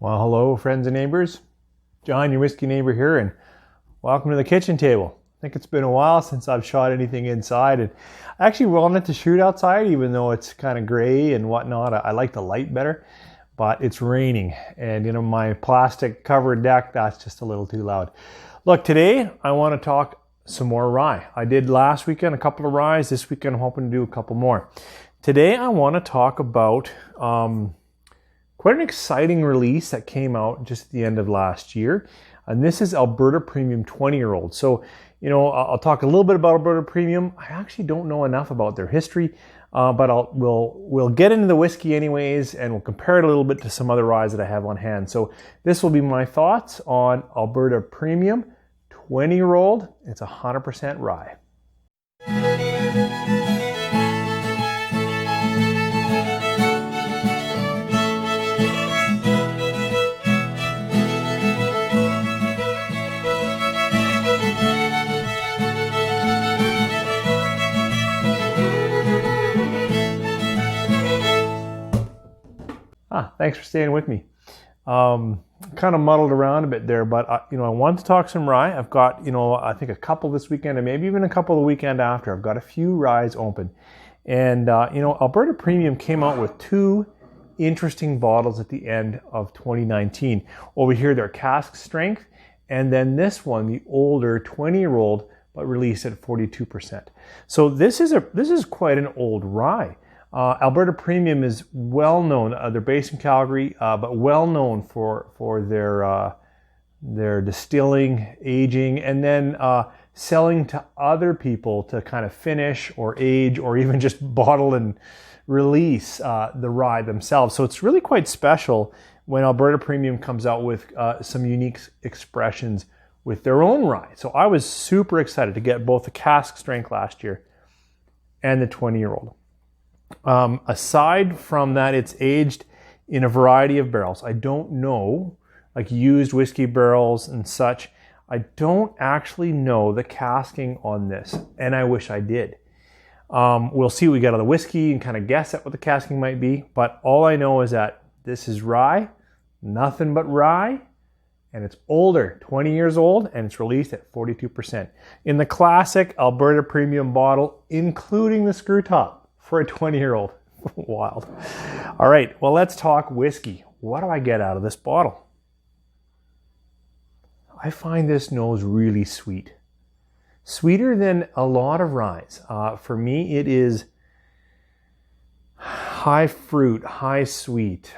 Well, hello, friends and neighbors. John, your whiskey neighbor here, and welcome to the kitchen table. I think it's been a while since I've shot anything inside, and I actually wanted to shoot outside, even though it's kind of gray and whatnot. I like the light better, but it's raining, and my plastic covered deck, that's just a little too loud. Look, today I want to talk some more rye. I did last weekend a couple of ryes. This weekend I'm hoping to do a couple more. Today I want to talk about quite an exciting release that came out just at the end of last year. And this is Alberta Premium 20-year-old. So, I'll talk a little bit about Alberta Premium. I actually don't know enough about their history, but we'll get into the whiskey anyways, and we'll compare it a little bit to some other ryes that I have on hand. So this will be my thoughts on Alberta Premium 20-year-old. It's 100% rye. Thanks for staying with me. Kind of muddled around a bit there, but I want to talk some rye. I've got, I think a couple this weekend and maybe even a couple the weekend after. I've got a few ryes open. And, Alberta Premium came out with two interesting bottles at the end of 2019. Over here, they're Caskstrength, and then this one, the older 20-year-old, but released at 42%. So this is quite an old rye. Alberta Premium is well known. They're based in Calgary, but well known for their distilling, aging, and then selling to other people to kind of finish or age or even just bottle and release the rye themselves. So it's really quite special when Alberta Premium comes out with some unique expressions with their own rye. So I was super excited to get both the Caskstrength last year and the 20-year-old. Aside from that, it's aged in a variety of barrels. I don't know, like used whiskey barrels and such. I don't actually know the casking on this, and I wish I did. We'll see what we get on the whiskey and kind of guess at what the casking might be, but all I know is that this is rye, nothing but rye, and it's older, 20 years old, and it's released at 42%. In the classic Alberta Premium bottle, including the screw top. For a 20-year-old. Wild. All right, well, let's talk whiskey. What do I get out of this bottle? I find this nose really sweet. Sweeter than a lot of ryes. For me, it is high fruit, high sweet.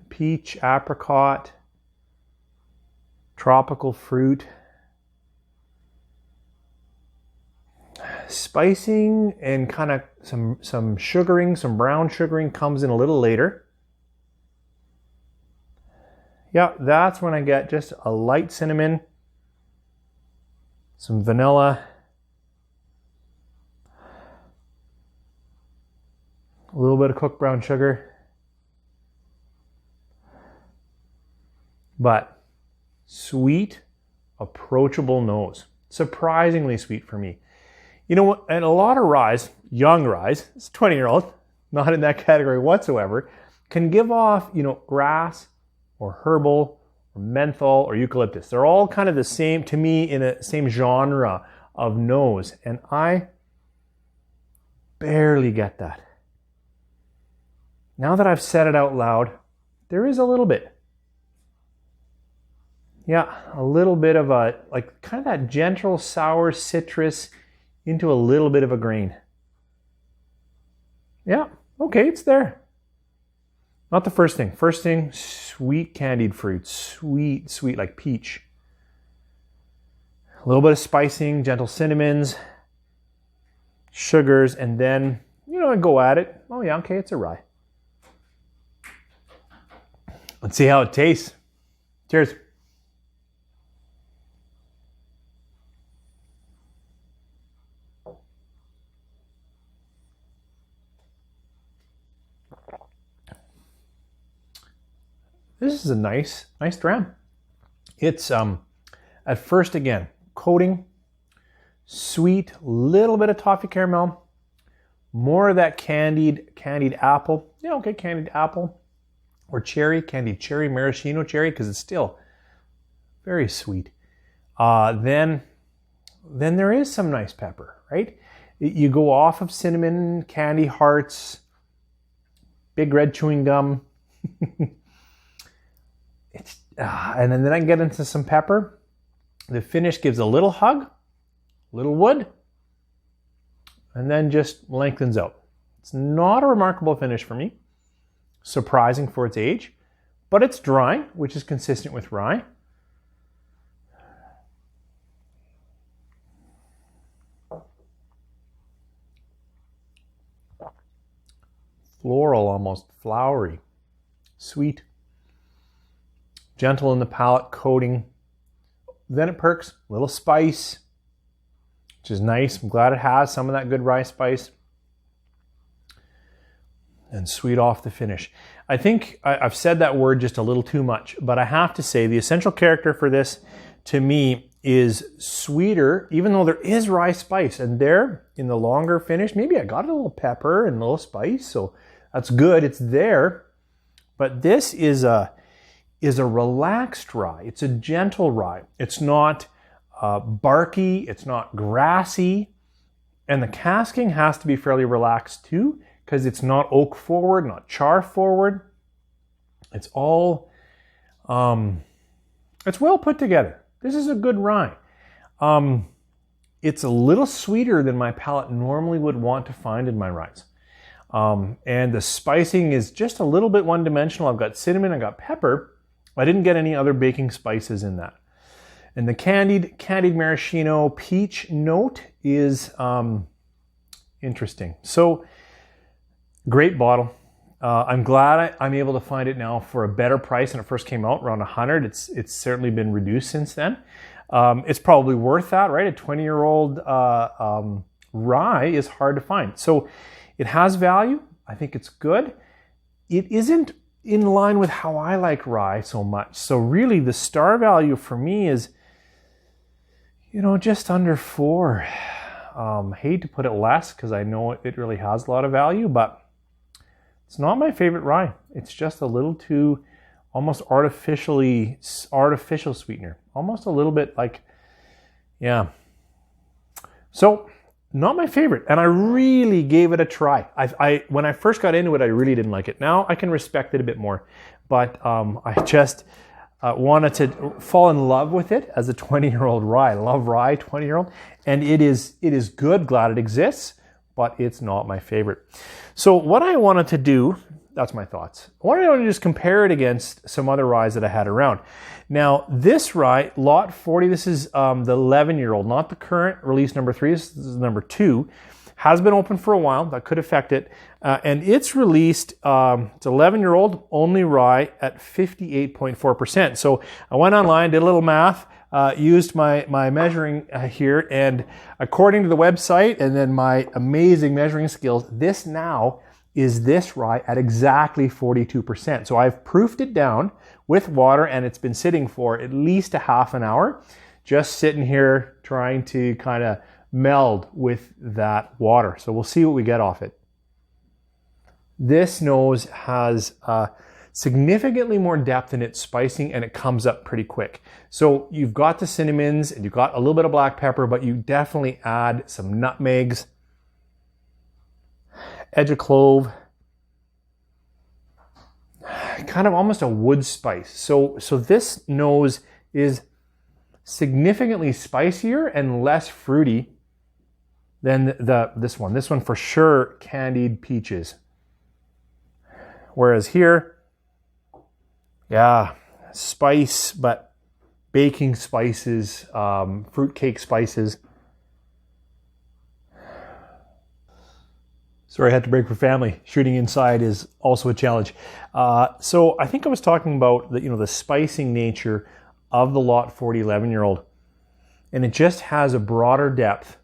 Peach, apricot, tropical fruit. Spicing and kind of some sugaring, some brown sugaring comes in a little later. Yeah, that's when I get just a light cinnamon, some vanilla, a little bit of cooked brown sugar, but sweet, approachable nose. Surprisingly sweet for me. And a lot of ryes, young ryes, it's 20-year-old, not in that category whatsoever, can give off, grass or herbal or menthol or eucalyptus. They're all kind of the same, to me, in a same genre of nose. And I barely get that. Now that I've said it out loud, there is a little bit. Yeah, a little bit of kind of that gentle, sour citrus into a little bit of a grain. Yeah, okay, it's there. Not the first thing. First thing, sweet candied fruit. Sweet, sweet, like peach. A little bit of spicing, gentle cinnamons, sugars, and then, I go at it. Oh yeah, okay, it's a rye. Let's see how it tastes. Cheers. This is a nice dram. It's at first, again, coating, sweet, little bit of toffee caramel, more of that candied apple. Yeah, okay, candied apple. or cherry, candied cherry, maraschino cherry, because it's still very sweet. Then there is some nice pepper, right? You go off of cinnamon, candy hearts, big red chewing gum. And then I get into some pepper. The finish gives a little hug, little wood, and then just lengthens out. It's not a remarkable finish for me. Surprising for its age, but it's dry, which is consistent with rye. Floral, almost flowery, sweet, gentle in the palate, coating. Then it perks, a little spice, which is nice. I'm glad it has some of that good rye spice. And sweet off the finish. I think I've said that word just a little too much, but I have to say the essential character for this to me is sweeter, even though there is rye spice. And there, in the longer finish, maybe I got a little pepper and a little spice, so that's good, it's there. But this is a relaxed rye. It's a gentle rye. It's not barky, it's not grassy. And the casking has to be fairly relaxed too, because it's not oak forward, not char forward. It's all, it's well put together. This is a good rye. It's a little sweeter than my palate normally would want to find in my ryes. And the spicing is just a little bit one-dimensional. I've got cinnamon, I've got pepper. I didn't get any other baking spices in that. And the candied maraschino peach note is interesting. So, great bottle. I'm glad I'm able to find it now for a better price than it first came out, around $100. It's certainly been reduced since then. It's probably worth that, right? A 20-year-old rye is hard to find. So it has value. I think it's good. It isn't in line with how I like rye so much. So really the star value for me is, just under 4. Hate to put it less because I know it really has a lot of value, but it's not my favorite rye. It's just a little too almost artificial sweetener. Almost a little bit like, yeah. So not my favorite. And I really gave it a try. When I first got into it, I really didn't like it. Now I can respect it a bit more. But I just wanted to fall in love with it as a 20-year-old rye. I love rye, 20-year-old. And it is good, glad it exists, but it's not my favorite. So what I wanted to do, that's my thoughts. I wanted to just compare it against some other ryes that I had around. Now, this rye, lot 40, this is the 11-year-old, not the current release number 3, this is number 2, has been open for a while. That could affect it. And it's released, it's 11-year-old, only rye at 58.4%. So I went online, did a little math, used my measuring here, and according to the website and then my amazing measuring skills, this now is this rye at exactly 42%. So I've proofed it down with water and it's been sitting for at least a half an hour, just sitting here trying to kind of meld with that water. So we'll see what we get off it. This nose has significantly more depth in its spicing and it comes up pretty quick. So you've got the cinnamons and you've got a little bit of black pepper, but you definitely add some nutmegs, edge of clove, kind of almost a wood spice. So this nose is significantly spicier and less fruity than this one. This one for sure candied peaches. Whereas here, yeah, spice, but baking spices, fruitcake spices. Sorry, I had to break for family. Shooting inside is also a challenge. So I think I was talking about the spicing nature of the Lot 40 11-year-old. And it just has a broader depth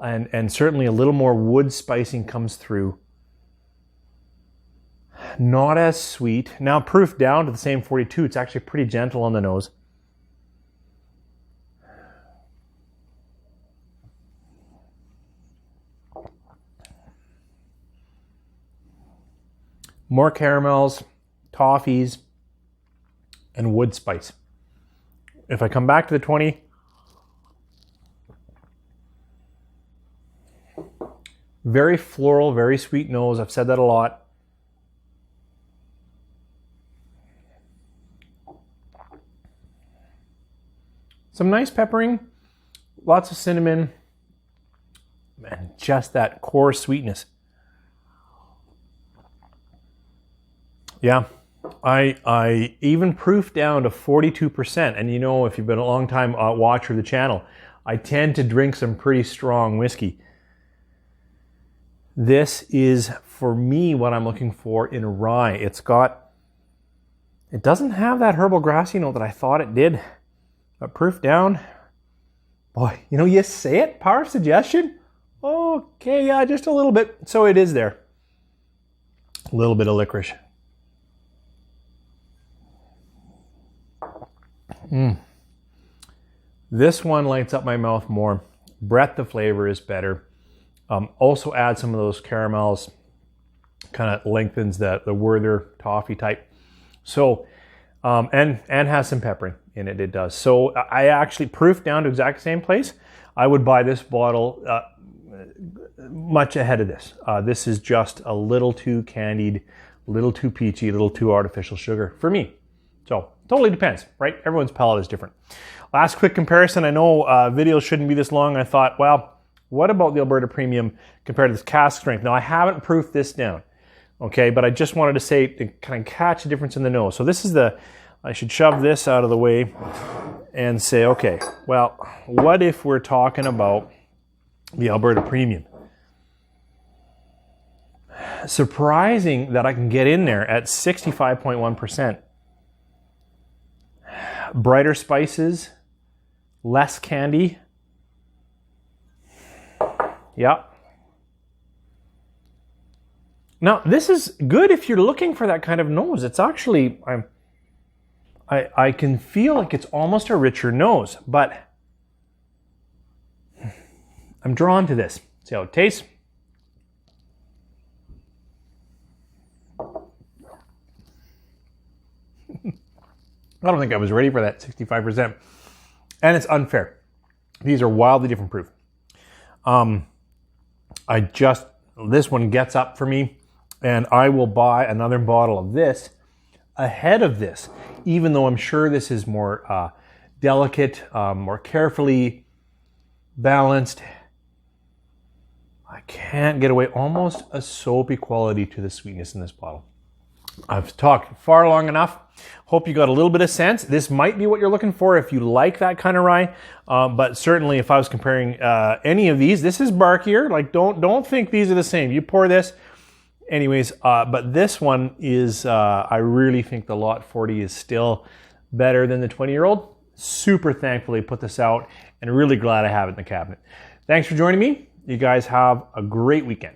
and certainly a little more wood spicing comes through. Not as sweet. Now proof down to the same 42, it's actually pretty gentle on the nose. More caramels, toffees, and wood spice. If I come back to the 20, very floral, very sweet nose. I've said that a lot. Some nice peppering, lots of cinnamon, and just that core sweetness. Yeah, I even proofed down to 42%. And you know, if you've been a long time watcher of the channel, I tend to drink some pretty strong whiskey. This is, for me, what I'm looking for in a rye. It doesn't have that herbal grassy note that I thought it did. But proof down, boy, you know, you say it, power of suggestion. Okay, yeah, just a little bit. So it is there. A little bit of licorice. This one lights up my mouth more. Breadth of flavor is better. Also add some of those caramels, kind of lengthens the Werther toffee type. So, and has some peppering in it, it does. So I actually proofed down to exact same place. I would buy this bottle much ahead of this. This is just a little too candied, a little too peachy, a little too artificial sugar for me. So totally depends, right? Everyone's palate is different. Last quick comparison. I know videos shouldn't be this long. I thought, well, what about the Alberta Premium compared to this Caskstrength? Now I haven't proofed this down, okay, but I just wanted to say to kind of catch a difference in the nose. So this is I should shove this out of the way and say, okay, well, what if we're talking about the Alberta Premium? Surprising that I can get in there at 65.1%. Brighter spices, less candy. Yeah. Now, this is good if you're looking for that kind of nose. It's actually, I can feel like it's almost a richer nose, but I'm drawn to this. See how it tastes. I don't think I was ready for that 65%. And it's unfair. These are wildly different proof. This one gets up for me, and I will buy another bottle of this ahead of this, even though I'm sure this is more delicate, more carefully balanced. I can't get away, almost a soapy quality to the sweetness in this bottle. I've talked far long enough. Hope you got a little bit of sense. This might be what you're looking for if you like that kind of rye. But certainly if I was comparing any of these, this is barkier. Like don't think these are the same. You pour this. Anyways, but this one is, I really think the Lot 40 is still better than the 20-year-old. Super thankfully put this out and really glad I have it in the cabinet. Thanks for joining me. You guys have a great weekend.